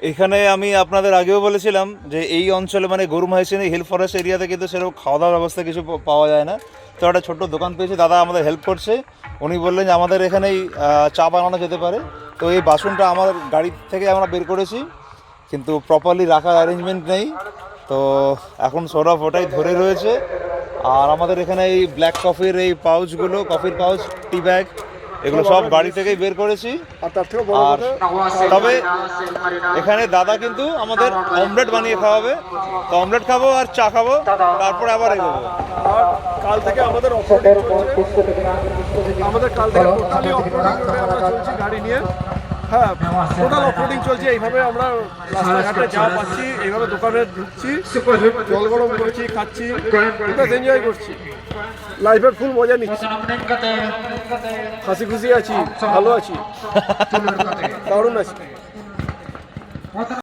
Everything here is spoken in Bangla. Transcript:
এখানে আমি আপনাদের আগেও বলেছিলাম যে এই অঞ্চলে মানে গরুমাইসিনি হিল ফরেস্ট এরিয়াতে কিন্তু সেরকম খাওয়া দাওয়ার ব্যবস্থা কিছু পাওয়া যায় না। তো একটা ছোট্ট দোকান পেয়েছি, দাদা আমাদের হেল্প করছে। উনি বললেন যে আমাদের এখানেই চা বানানো যেতে পারে। তো এই বাসনটা আমার গাড়ি থেকে আমরা বের করেছি, কিন্তু প্রপারলি রাখার অ্যারেঞ্জমেন্ট নেই। তো এখন সৌরভ ওটাই ধরে রয়েছে। আর আমাদের এখানে এই ব্ল্যাক কফির এই পাউচগুলো, কফির পাউচ, টি ব্যাগ, এগুলো সব গাড়ি থেকেই বের করেছি। আর তবে এখানে দাদা কিন্তু আমাদের অমলেট বানিয়ে খাওয়াবে। তো অমলেট খাবো আর চা খাবো, তারপরে আবার এগোবো। আর কাল থেকে আমাদের অফরোডিং চলছে, আমাদের কাল থেকে টোটালি অফরোডিং আমরা চলছি গাড়ি নিয়ে। হ্যাঁ, টোটাল অফরোডিং চলছে। এইভাবে আমরা রাস্তাঘাটে যা পাচ্ছি এইভাবে দোকানে ঢুকছি, জল গরম করছি, খাচ্ছি, বেশ এনজয় করছি, লাইফের ফুল মজা নিচ্ছি, হাসি খুশি আছি, ভালো আছি, দারুণ আছি।